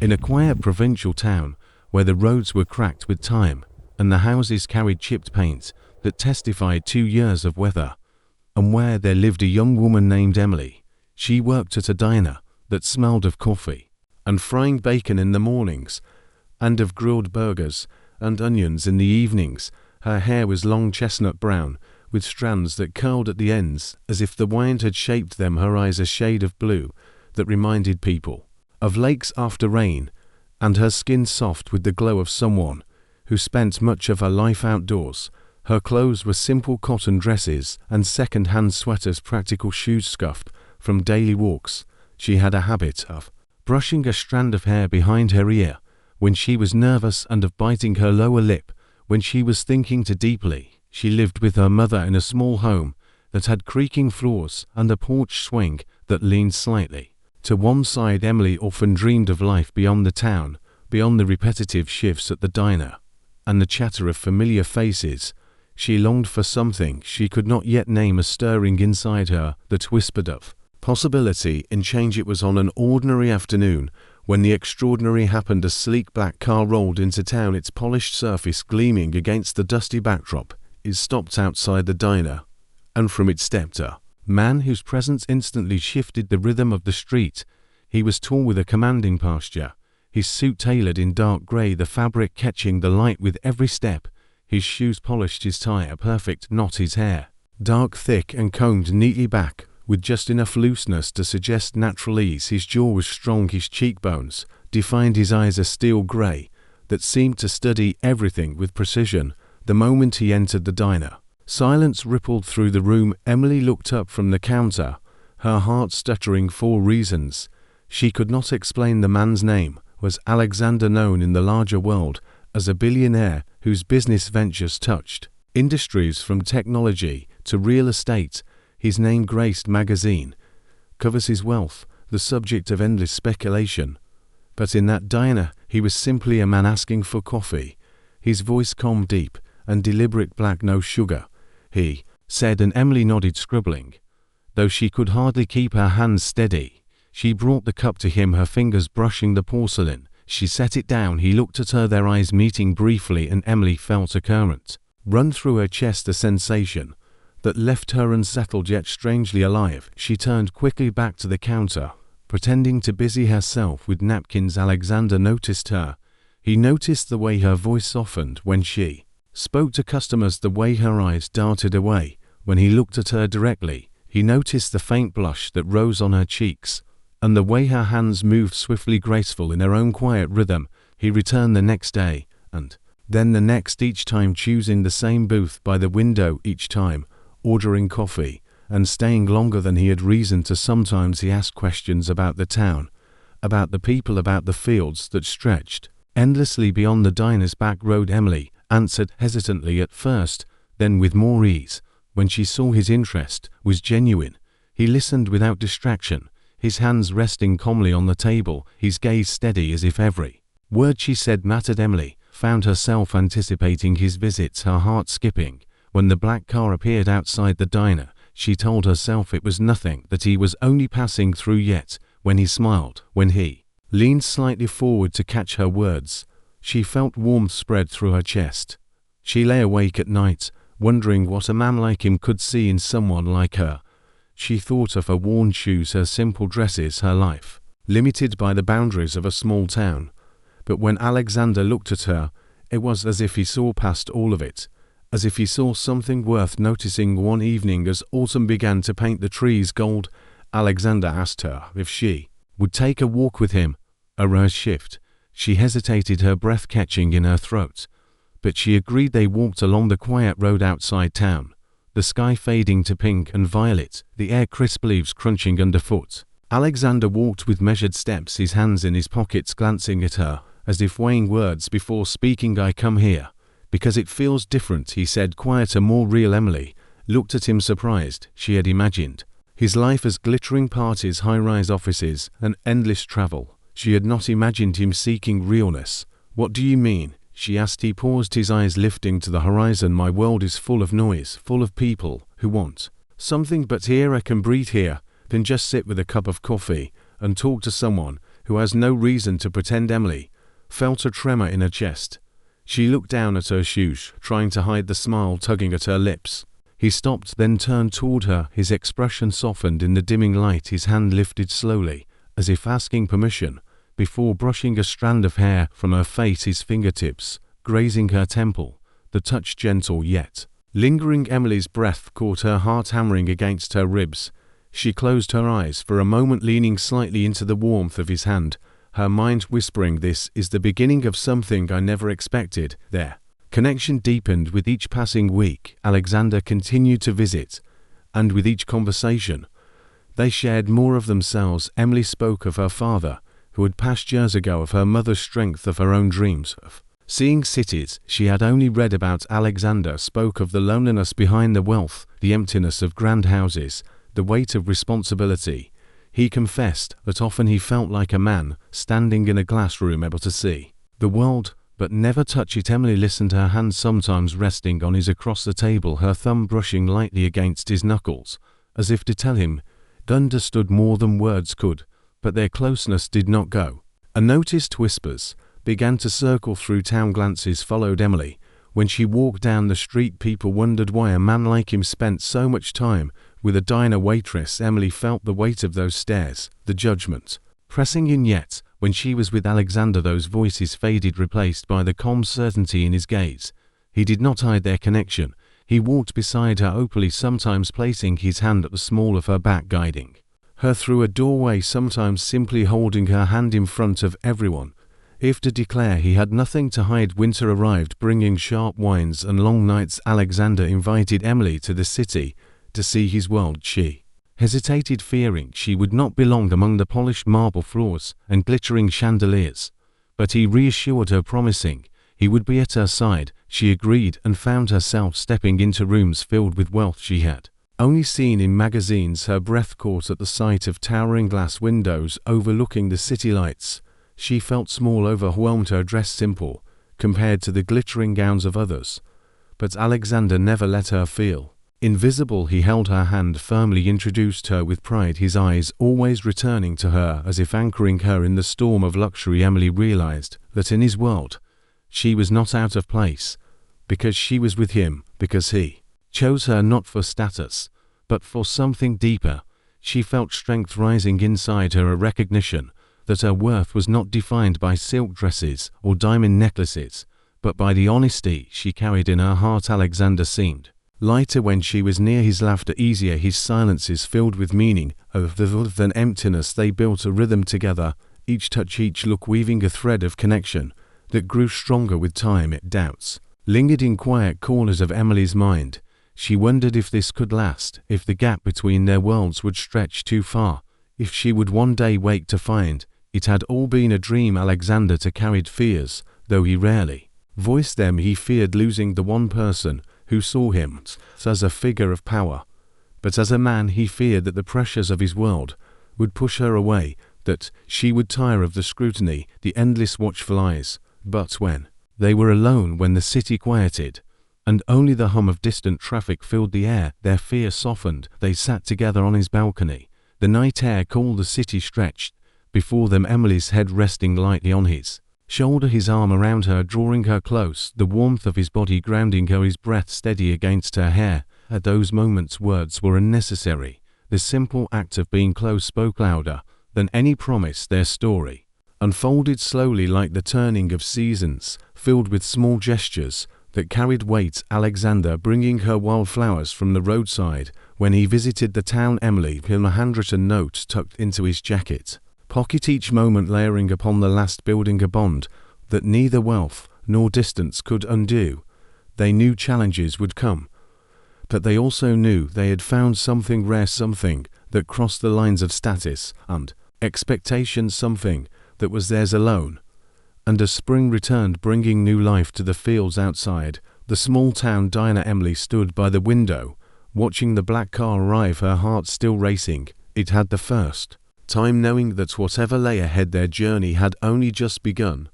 In a quiet provincial town, where the roads were cracked with time, and the houses carried chipped paint that testified 2 years of weather, and where there lived a young woman named Emily. She worked at a diner that smelled of coffee, and frying bacon in the mornings, and of grilled burgers and onions in the evenings. Her hair was long chestnut brown, with strands that curled at the ends as if the wind had shaped them. Her eyes a shade of blue that reminded people of lakes after rain, and her skin soft with the glow of someone who spent much of her life outdoors. Her clothes were simple cotton dresses and second-hand sweaters, practical shoes scuffed from daily walks. She had a habit of brushing a strand of hair behind her ear when she was nervous, and of biting her lower lip when she was thinking too deeply. She lived with her mother in a small home that had creaking floors and a porch swing that leaned slightly to one side. Emily often dreamed of life beyond the town, beyond the repetitive shifts at the diner and the chatter of familiar faces. She longed for something she could not yet name, a stirring inside her that whispered of possibility in change. It was on an ordinary afternoon when the extraordinary happened. A sleek black car rolled into town, its polished surface gleaming against the dusty backdrop. It stopped outside the diner, and from it stepped a man whose presence instantly shifted the rhythm of the street. He was tall with a commanding posture, his suit tailored in dark grey, the fabric catching the light with every step. His shoes polished, his tie a perfect knot, his hair dark, thick, and combed neatly back with just enough looseness to suggest natural ease. His jaw was strong, his cheekbones defined, his eyes a steel grey that seemed to study everything with precision. The moment he entered the diner, silence rippled through the room. Emily looked up from the counter, her heart stuttering for reasons she could not explain. The man's name was Alexander, known in the larger world as a billionaire whose business ventures touched industries from technology to real estate. His name graced magazine covers, his wealth the subject of endless speculation. But in that diner he was simply a man asking for coffee. His voice calm, deep, and deliberate. Black, no sugar, he said, and Emily nodded, scribbling, though she could hardly keep her hands steady. She brought the cup to him, her fingers brushing the porcelain. She set it down. He looked at her, their eyes meeting briefly, and Emily felt a current run through her chest, a sensation that left her unsettled yet strangely alive. She turned quickly back to the counter, pretending to busy herself with napkins. Alexander noticed her. He noticed the way her voice softened when she spoke to customers, the way her eyes darted away when he looked at her directly. He noticed the faint blush that rose on her cheeks, and the way her hands moved swiftly, graceful in her own quiet rhythm. He returned the next day, and then the next, each time choosing the same booth by the window, each time ordering coffee and staying longer than he had reason to. Sometimes he asked questions about the town, about the people, about the fields that stretched endlessly beyond the diner's back road. Emily answered hesitantly at first, then with more ease when she saw his interest was genuine. He listened without distraction, his hands resting calmly on the table, his gaze steady as if every word she said mattered. Emily found herself anticipating his visits, her heart skipping when the black car appeared outside the diner. She told herself it was nothing, that he was only passing through. Yet when he smiled, when he leaned slightly forward to catch her words, she felt warmth spread through her chest. She lay awake at night, wondering what a man like him could see in someone like her. She thought of her worn shoes, her simple dresses, her life limited by the boundaries of a small town. But when Alexander looked at her, it was as if he saw past all of it, as if he saw something worth noticing. One evening, as autumn began to paint the trees gold, Alexander asked her if she would take a walk with him. A rare shift. She hesitated, her breath catching in her throat. But she agreed. They walked along the quiet road outside town, the sky fading to pink and violet, the air crisp, leaves crunching underfoot. Alexander walked with measured steps, his hands in his pockets, glancing at her as if weighing words before speaking. I come here because it feels different, he said, quieter, more real. Emily looked at him surprised. She had imagined his life as glittering parties, high-rise offices, and endless travel. She had not imagined him seeking realness. What do you mean? She asked. He paused, his eyes lifting to the horizon. My world is full of noise, full of people who want something, but here I can breathe, here, then just sit with a cup of coffee and talk to someone. who has no reason to pretend. Emily felt a tremor in her chest. She looked down at her shoes, trying to hide the smile tugging at her lips. He stopped, then turned toward her. His expression softened in the dimming light. His hand lifted slowly, as if asking permission, before brushing a strand of hair from her face, his fingertips grazing her temple, the touch gentle yet lingering. Emily's breath caught her heart hammering against her ribs. She closed her eyes for a moment, leaning slightly into the warmth of his hand, her mind whispering, "This is the beginning of something I never expected." Their connection deepened with each passing week. Alexander continued to visit, and with each conversation, they shared more of themselves. Emily spoke of her father, who had passed years ago, of her mother's strength, of her own dreams of seeing cities she had only read about. Alexander spoke of the loneliness behind the wealth, the emptiness of grand houses, the weight of responsibility. He confessed that often he felt like a man standing in a glass room, able to see the world but never touch it. Emily listened, her hand sometimes resting on his across the table, her thumb brushing lightly against his knuckles, as if to tell him they understood more than words could. But their closeness did not go. Unnoticed whispers began to circle through town. Glances followed Emily. When she walked down the street, people wondered why a man like him spent so much time with a diner waitress. Emily felt the weight of those stares, the judgment, pressing in. Yet, when she was with Alexander, those voices faded, replaced by the calm certainty in his gaze. He did not hide their connection. He walked beside her openly, sometimes placing his hand at the small of her back, guiding her through a doorway, sometimes simply holding her hand in front of everyone, if to declare he had nothing to hide. Winter arrived, bringing sharp winds and long nights. Alexander invited Emily to the city to see his world. She hesitated, fearing she would not belong among the polished marble floors and glittering chandeliers. But he reassured her, promising he would be at her side. She agreed and found herself stepping into rooms filled with wealth she had only seen in magazines. Her breath caught at the sight of towering glass windows overlooking the city lights. She felt small, overwhelmed, her dress simple compared to the glittering gowns of others. But Alexander never let her feel invisible. He held her hand firmly, introduced her with pride, his eyes always returning to her as if anchoring her in the storm of luxury. Emily realized that in his world she was not out of place, because she was with him, because he chose her not for status, but for something deeper. She felt strength rising inside her, a recognition that her worth was not defined by silk dresses or diamond necklaces, but by the honesty she carried in her heart. Alexander seemed lighter when she was near, his laughter easier, his silences filled with meaning. Other than emptiness, they built a rhythm together, each touch, each look weaving a thread of connection that grew stronger with time. Doubts lingered in quiet corners of Emily's mind. She wondered if this could last, if the gap between their worlds would stretch too far, if she would one day wake to find it had all been a dream. Alexander carried fears, though he rarely voiced them. He feared losing the one person who saw him as a figure of power. But as a man, he feared that the pressures of his world would push her away, that she would tire of the scrutiny, the endless watchful eyes. But when they were alone, when the city quieted, and only the hum of distant traffic filled the air, their fear softened. They sat together on his balcony. The night air cooled, the city stretched before them, Emily's head resting lightly on his shoulder, his arm around her, drawing her close, the warmth of his body grounding her, his breath steady against her hair. At those moments words were unnecessary. The simple act of being close spoke louder than any promise. Their story unfolded slowly, like the turning of seasons, filled with small gestures that carried weight. Alexander bringing her wildflowers from the roadside when he visited the town, Emily him a handwritten note tucked into his jacket pocket, each moment layering upon the last, building a bond that neither wealth nor distance could undo. They knew challenges would come, but they also knew they had found something rare, something that crossed the lines of status and expectation, something that was theirs alone. And as spring returned, bringing new life to the fields outside the small town diner, Emily stood by the window, watching the black car arrive, her heart still racing. It had the first time knowing that whatever lay ahead, their journey had only just begun,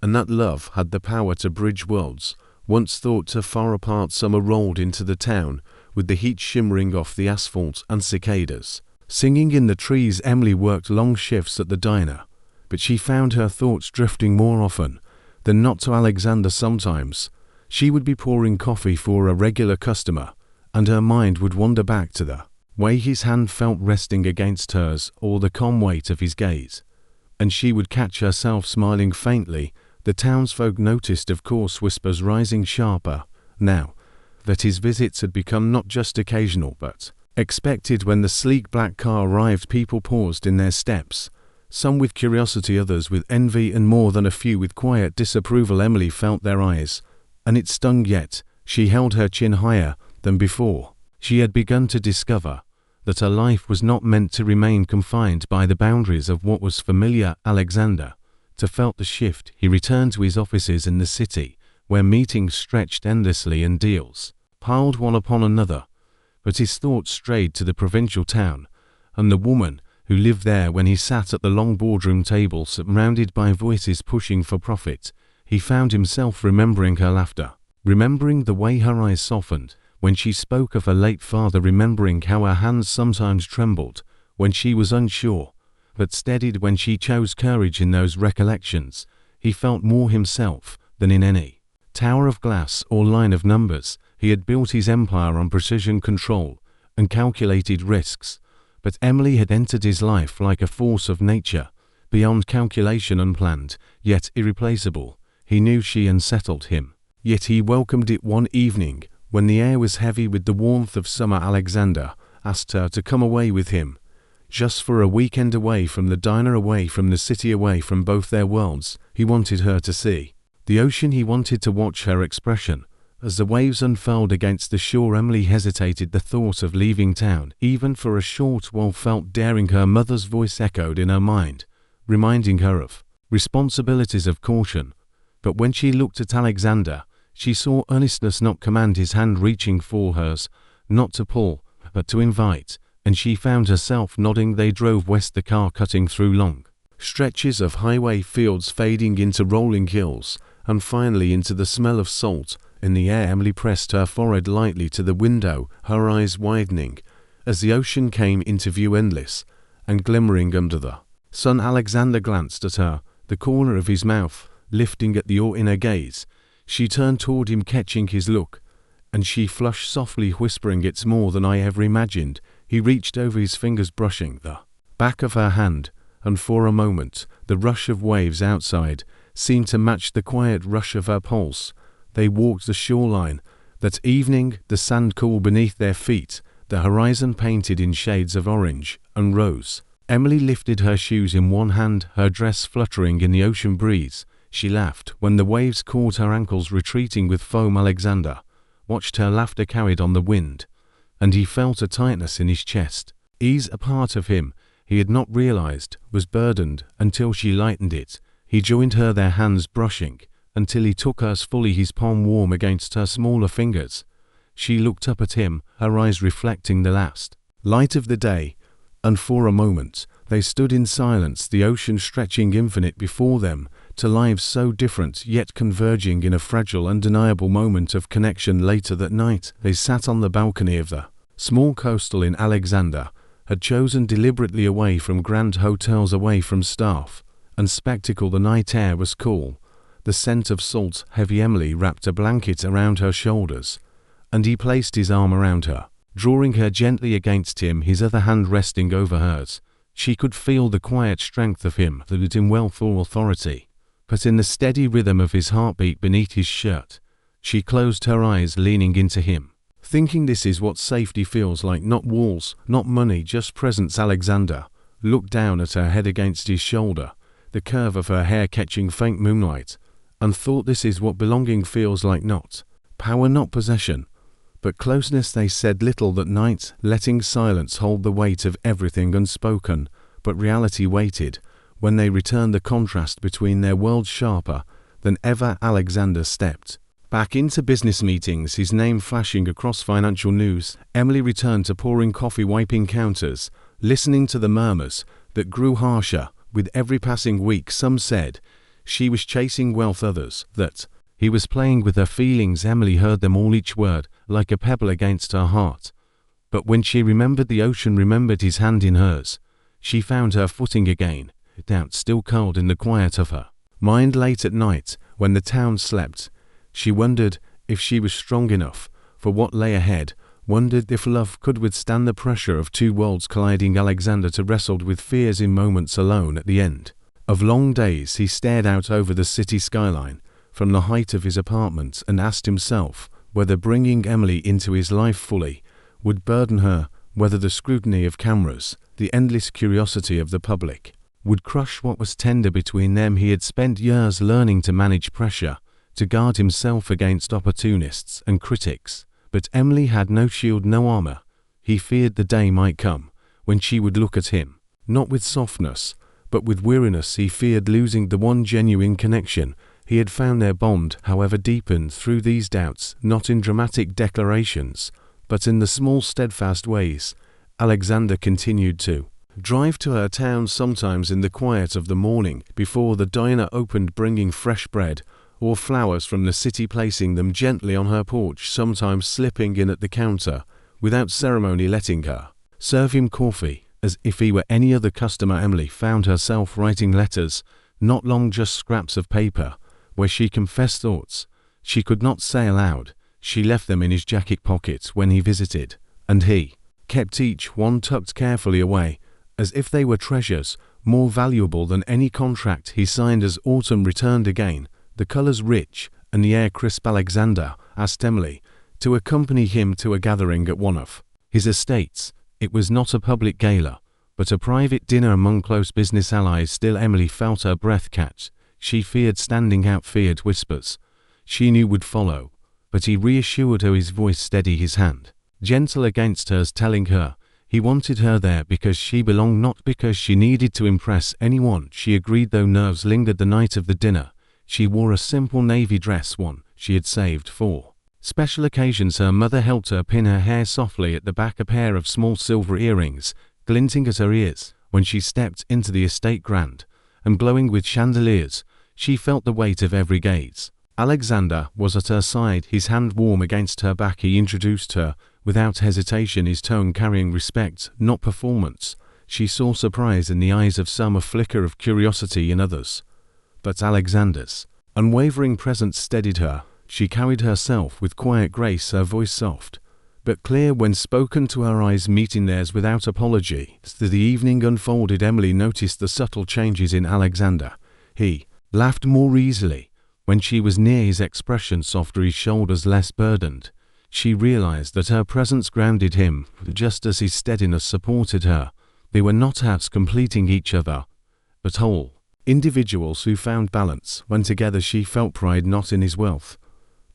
and that love had the power to bridge worlds once thought too far apart. Summer rolled into the town, with the heat shimmering off the asphalt and cicadas singing in the trees. Emily worked long shifts at the diner, but she found her thoughts drifting more often than not to Alexander. Sometimes she would be pouring coffee for a regular customer, and her mind would wander back to the way his hand felt resting against hers or the calm weight of his gaze, and she would catch herself smiling faintly. The townsfolk noticed, of course, whispers rising sharper now that his visits had become not just occasional but expected. When the sleek black car arrived, people paused in their steps, some with curiosity, others with envy, and more than a few with quiet disapproval. Emily felt their eyes, and it stung, yet she held her chin higher than before. She had begun to discover that her life was not meant to remain confined by the boundaries of what was familiar. Alexander felt the shift. He returned to his offices in the city, where meetings stretched endlessly and deals piled one upon another, but his thoughts strayed to the provincial town and the woman who lived there. When he sat at the long boardroom table surrounded by voices pushing for profit, he found himself remembering her laughter, remembering the way her eyes softened when she spoke of her late father, remembering how her hands sometimes trembled when she was unsure, but steadied when she chose courage. In those recollections, he felt more himself than in any tower of glass or line of numbers. He had built his empire on precision, control, and calculated risks, but Emily had entered his life like a force of nature, beyond calculation, unplanned, yet irreplaceable. He knew she unsettled him, yet he welcomed it. One evening, when the air was heavy with the warmth of summer, Alexander asked her to come away with him, just for a weekend, away from the diner, away from the city, away from both their worlds. He wanted her to see the ocean. He wanted to watch her expression as the waves unfurled against the shore. Emily hesitated. The thought of leaving town, even for a short while, felt daring. Her mother's voice echoed in her mind, reminding her of responsibilities, of caution. But when she looked at Alexander, she saw earnestness, not command, his hand reaching for hers, not to pull, but to invite, and she found herself nodding. They drove west, the car cutting through long stretches of highway, fields fading into rolling hills, and finally into the smell of salt in the air. Emily pressed her forehead lightly to the window, her eyes widening as the ocean came into view, endless and glimmering under the sun. Alexander glanced at her, the corner of his mouth lifting at the awe in her gaze. She turned toward him, catching his look, and she flushed softly, whispering, "It's more than I ever imagined." He reached over, his fingers brushing the back of her hand, and for a moment the rush of waves outside seemed to match the quiet rush of her pulse. They walked the shoreline that evening, the sand cool beneath their feet, the horizon painted in shades of orange and rose. Emily lifted her shoes in one hand, her dress fluttering in the ocean breeze. She laughed when the waves caught her ankles, retreating with foam. Alexander watched her laughter carried on the wind, and he felt a tightness in his chest. Ease, a part of him he had not realized, was burdened until she lightened it. He joined her, their hands brushing, until he took hers fully, his palm warm against her smaller fingers. She looked up at him, her eyes reflecting the last light of the day, and for a moment they stood in silence, the ocean stretching infinite before them, to lives so different yet converging in a fragile, undeniable moment of connection. Later that night, they sat on the balcony of the small coastal inn Alexander had chosen deliberately, away from grand hotels, away from staff and spectacle. The night air was cool, the scent of salt heavy. Emily wrapped a blanket around her shoulders, and he placed his arm around her, drawing her gently against him, his other hand resting over hers. She could feel the quiet strength of him, that in wealth or authority, but in the steady rhythm of his heartbeat beneath his shirt. She closed her eyes, leaning into him, thinking, this is what safety feels like, not walls, not money, just presence. Alexander looked down at her head against his shoulder, the curve of her hair catching faint moonlight, and thought, this is what belonging feels like, not power, not possession, but closeness. They said little that night, letting silence hold the weight of everything unspoken, but reality waited. When they returned, the contrast between their worlds sharper than ever. Alexander stepped back into business meetings, his name flashing across financial news. Emily returned to pouring coffee, wiping counters, listening to the murmurs that grew harsher with every passing week. Some said she was chasing wealth, others that he was playing with her feelings. Emily heard them all, each word like a pebble against her heart. But when she remembered the ocean, remembered his hand in hers, she found her footing again. doubt still curled in the quiet of her mind. Late at night, when the town slept, she wondered if she was strong enough for what lay ahead, wondered if love could withstand the pressure of two worlds colliding. Alexander wrestled with fears in moments. Alone at the end of long days, he stared out over the city skyline from the height of his apartment and asked himself whether bringing Emily into his life fully would burden her, whether the scrutiny of cameras, the endless curiosity of the public, would crush what was tender between them. He had spent years learning to manage pressure, to guard himself against opportunists and critics, but Emily had no shield, no armor. He feared the day might come when she would look at him, not with softness, but with weariness. He feared losing the one genuine connection he had found. Their bond, however, deepened through these doubts, not in dramatic declarations, but in the small steadfast ways. Alexander continued to drive to her town, sometimes in the quiet of the morning before the diner opened, bringing fresh bread or flowers from the city, placing them gently on her porch, sometimes slipping in at the counter without ceremony, letting her serve him coffee as if he were any other customer. Emily found herself writing letters, not long, just scraps of paper, where she confessed thoughts she could not say aloud. She left them in his jacket pocket when he visited, and he kept each one tucked carefully away, as if they were treasures more valuable than any contract he signed. As autumn returned again, the colors rich and the air crisp, Alexander asked Emily to accompany him to a gathering at one of his estates. It was not a public gala, but a private dinner among close business allies. Still, Emily felt her breath catch. She feared standing out, feared whispers she knew would follow, but he reassured her, his voice steady, his hand gentle against hers, telling her he wanted her there because she belonged, not because she needed to impress anyone. She agreed, though nerves lingered. The night of the dinner, she wore a simple navy dress, one she had saved for special occasions. Her mother helped her pin her hair softly at the back, a pair of small silver earrings glinting at her ears. When she stepped into the estate, grand and glowing with chandeliers, she felt the weight of every gaze. Alexander was at her side, his hand warm against her back. He introduced her without hesitation, his tone carrying respect, not performance. She saw surprise in the eyes of some, a flicker of curiosity in others, but Alexander's unwavering presence steadied her. She carried herself with quiet grace, her voice soft but clear when spoken to, her eyes meeting theirs without apology. As the evening unfolded, Emily noticed the subtle changes in Alexander. He laughed more easily when she was near, his expression softer, his shoulders less burdened. She realized that her presence grounded him, just as his steadiness supported her. They were not halves completing each other, but whole individuals who found balance when together. She felt pride not in his wealth,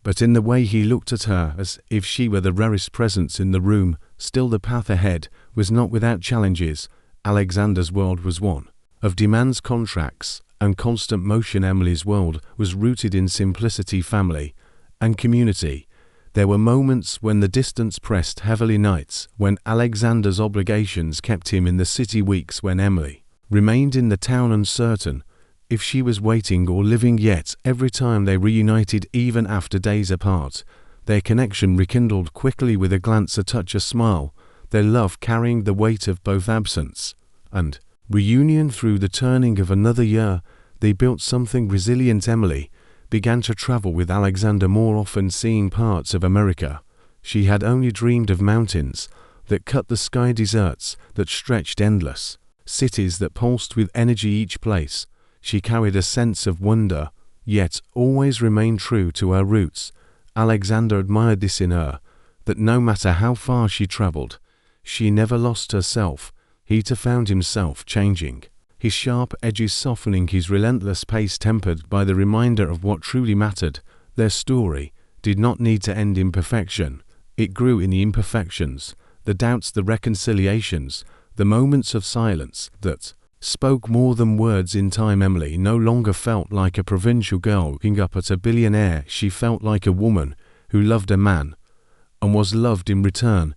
but in the way he looked at her, as if she were the rarest presence in the room. Still, the path ahead was not without challenges. Alexander's world was one of demands, contracts, and constant motion. Emily's world was rooted in simplicity, family, and community. There were moments when the distance pressed heavily, nights when Alexander's obligations kept him in the city, weeks when Emily remained in the town, uncertain if she was waiting or living. Yet every time they reunited, even after days apart, their connection rekindled quickly, with a glance, a touch, a smile, their love carrying the weight of both absence and reunion. Through the turning of another year, they built something resilient. Emily began to travel with Alexander more often, seeing parts of America she had only dreamed of, mountains that cut the sky, deserts that stretched endless, cities that pulsed with energy. Each place she carried a sense of wonder, yet always remained true to her roots. Alexander admired this in her, that no matter how far she traveled, she never lost herself. He too found himself changing, his sharp edges softening, his relentless pace tempered by the reminder of what truly mattered. Their story did not need to end in perfection. It grew in the imperfections, the doubts, the reconciliations, the moments of silence that spoke more than words. In time, Emily no longer felt like a provincial girl looking up at a billionaire. She felt like a woman who loved a man and was loved in return.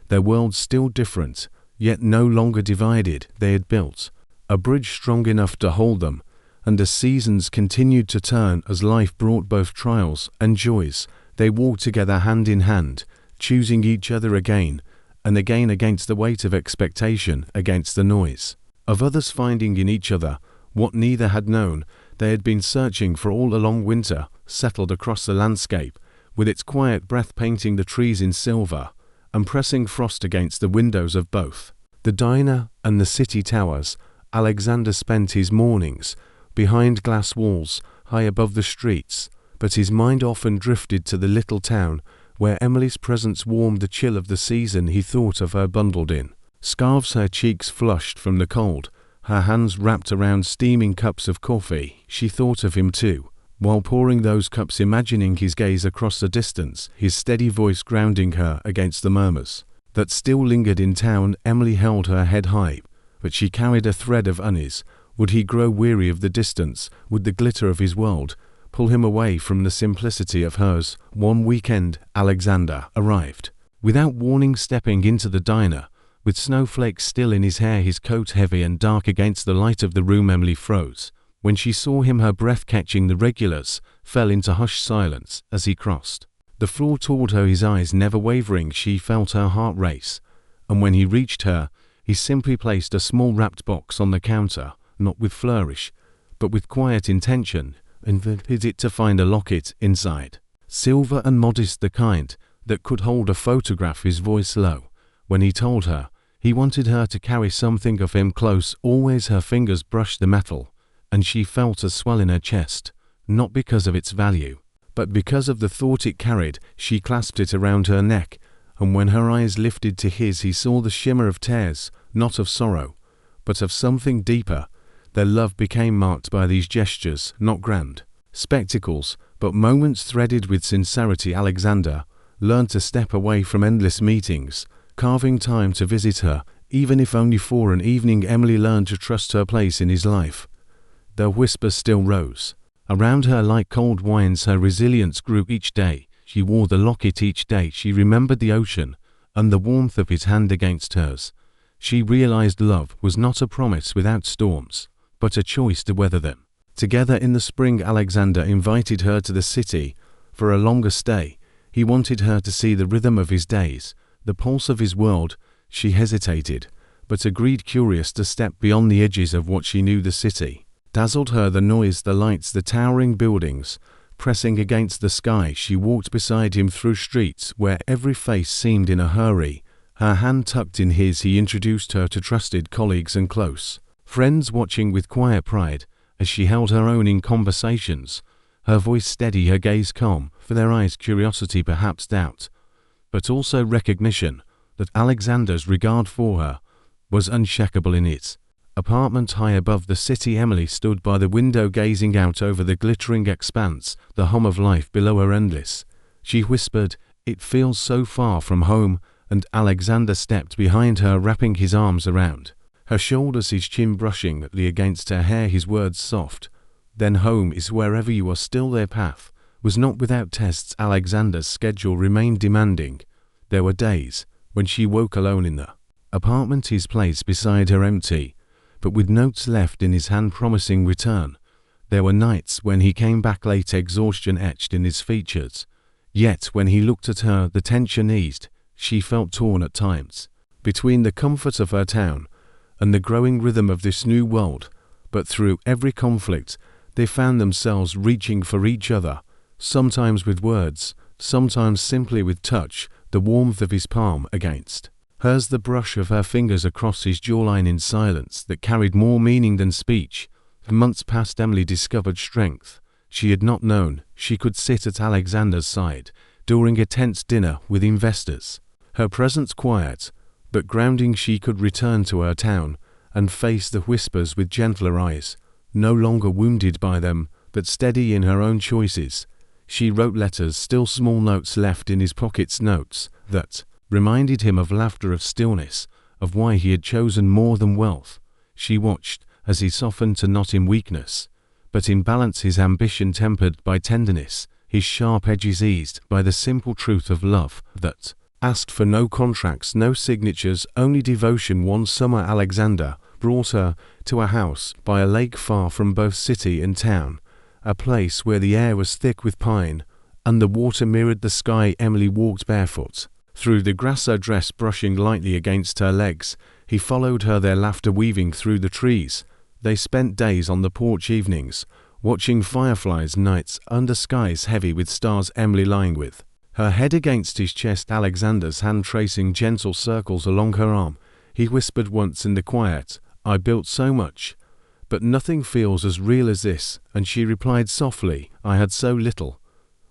Their worlds still different, yet no longer divided. They had built a bridge strong enough to hold them, and as seasons continued to turn, as life brought both trials and joys, they walked together hand in hand, choosing each other again and again, against the weight of expectation, against the noise of others, finding in each other What neither had known, they had been searching for all the long winter, settled across the landscape, with its quiet breath painting the trees in silver, and pressing frost against the windows of both the diner and the city towers. Alexander spent his mornings behind glass walls, high above the streets, but his mind often drifted to the little town where Emily's presence warmed the chill of the season. He thought of her bundled in scarves, her cheeks flushed from the cold, her hands wrapped around steaming cups of coffee. She thought of him too, while pouring those cups, imagining his gaze across the distance, his steady voice grounding her against the murmurs that still lingered in town. Emily held her head high, but she carried a thread of unease. Would he grow weary of the distance? Would the glitter of his world pull him away from the simplicity of hers? One weekend, Alexander arrived without warning, stepping into the diner, with snowflakes still in his hair, his coat heavy and dark against the light of the room. Emily froze when she saw him, her breath catching. The regulars fell into hushed silence as he crossed the floor toward her, his eyes never wavering. She felt her heart race, and when he reached her, he simply placed a small wrapped box on the counter, not with flourish, but with quiet intention, and invited it to find a locket inside, silver and modest, the kind that could hold a photograph. His voice low when he told her he wanted her to carry something of him close always. Her fingers brushed the metal, and she felt a swell in her chest, not because of its value, but because of the thought it carried. She clasped it around her neck, and when her eyes lifted to his, he saw the shimmer of tears, not of sorrow, but of something deeper. Their love became marked by these gestures, not grand spectacles, but moments threaded with sincerity. Alexander learned to step away from endless meetings, carving time to visit her, even if only for an evening. Emily learned to trust her place in his life. The whispers still rose around her like cold winds. Her resilience grew each day. She wore the locket each day. She remembered the ocean and the warmth of his hand against hers. She realized love was not a promise without storms, but a choice to weather them. Together in the spring, Alexander invited her to the city for a longer stay. He wanted her to see the rhythm of his days, the pulse of his world. She hesitated, but agreed, curious to step beyond the edges of what she knew. The city dazzled her, the noise, the lights, the towering buildings pressing against the sky. She walked beside him through streets where every face seemed in a hurry. Her hand tucked in his, he introduced her to trusted colleagues and close friends watching with quiet pride as she held her own in conversations, her voice steady, her gaze calm. For their eyes, curiosity, perhaps doubt, but also recognition that Alexander's regard for her was unshakable. In its apartment high above the city, Emily stood by the window gazing out over the glittering expanse, the hum of life below her endless. She whispered, "It feels so far from home," and Alexander stepped behind her, wrapping his arms around her shoulders, his chin brushing lightly against her hair, his words soft. "Then home is wherever you are." Still, their path was not without tests. Alexander's schedule remained demanding. There were days when she woke alone in the apartment, his place beside her empty, but with notes left in his hand promising return. There were nights when he came back late, exhaustion etched in his features. Yet when he looked at her, the tension eased. She felt torn at times between the comfort of her town and the growing rhythm of this new world. But through every conflict, they found themselves reaching for each other, sometimes with words, sometimes simply with touch, the warmth of his palm against hers, the brush of her fingers across his jawline in silence that carried more meaning than speech. For months past, Emily discovered strength she had not known. She could sit at Alexander's side during a tense dinner with investors, her presence quiet but grounding. She could return to her town and face the whispers with gentler eyes, no longer wounded by them, but steady in her own choices. She wrote letters, still small notes left in his pockets, notes that reminded him of laughter, of stillness, of why he had chosen more than wealth. She watched as he softened, to not in weakness, but in balance, his ambition tempered by tenderness, his sharp edges eased by the simple truth of love that asked for no contracts, no signatures, only devotion. One summer, Alexander brought her to a house by a lake far from both city and town, a place where the air was thick with pine and the water mirrored the sky. Emily walked barefoot through the grass, her dress brushing lightly against her legs. He followed her, their laughter weaving through the trees. They spent days on the porch evenings, watching fireflies nights under skies heavy with stars. Emily lying with her head against his chest, Alexander's hand tracing gentle circles along her arm. He whispered once in the quiet, "I built so much, but nothing feels as real as this," and she replied softly, "I had so little,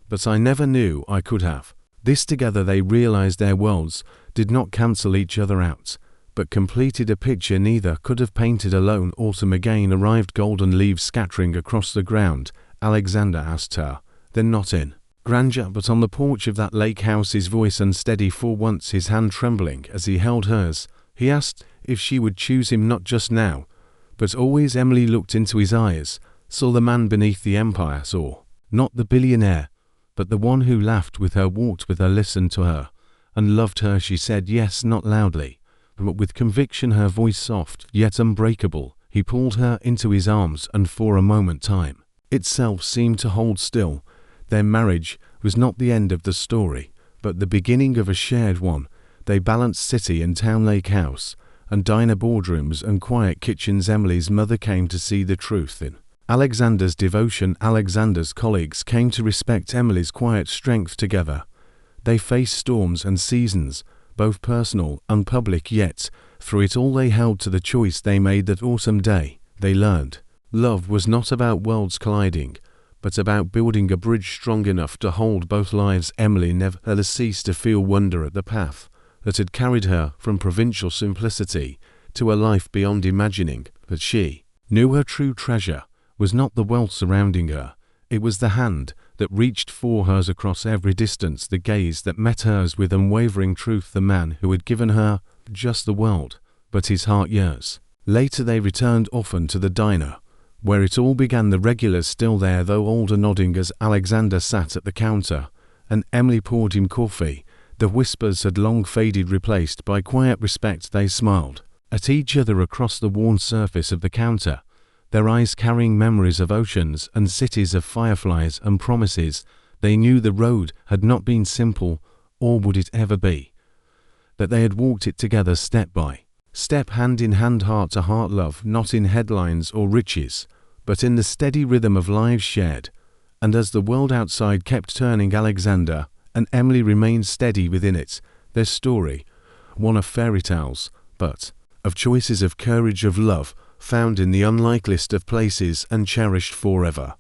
but I never knew I could have." This together they realized their worlds did not cancel each other out, but completed a picture neither could have painted alone. Autumn again arrived, golden leaves scattering across the ground. Alexander asked her, then not in grandeur but on the porch of that lake house, his voice unsteady for once, his hand trembling as he held hers. He asked if she would choose him, not just now, but always. Emily looked into his eyes, saw the man beneath the empire, saw not the billionaire, but the one who laughed with her, walked with her, listened to her, and loved her. She said yes, not loudly, but with conviction, her voice soft yet unbreakable. He pulled her into his arms, and for a moment time itself seemed to hold still. Their marriage was not the end of the story, but the beginning of a shared one. They balanced city and town, lake house and diner, boardrooms and quiet kitchens. Emily's mother came to see the truth in Alexander's devotion. Alexander's colleagues came to respect Emily's quiet strength. Together they faced storms and seasons, both personal and public, yet through it all they held to the choice they made that autumn day. They learned love was not about worlds colliding, but about building a bridge strong enough to hold both lives. Emily never ceased to feel wonder at the path that had carried her from provincial simplicity to a life beyond imagining, but she knew her true treasure was not the wealth surrounding her. It was the hand that reached for hers across every distance, the gaze that met hers with unwavering truth, the man who had given her just the world, but his heart years. Later they returned often to the diner, where it all began, the regulars still there, though older, nodding as Alexander sat at the counter, and Emily poured him coffee. The whispers had long faded, replaced by quiet respect. They smiled at each other across the worn surface of the counter, their eyes carrying memories of oceans and cities, of fireflies and promises. They knew the road had not been simple, or would it ever be, but they had walked it together, step by step, hand in hand, heart to heart. Love not in headlines or riches, but in the steady rhythm of lives shared. And as the world outside kept turning, Alexander and Emily remained steady within it. Their story, one of fairy tales, but of choices, of courage, of love found in the unlikeliest of places and cherished forever.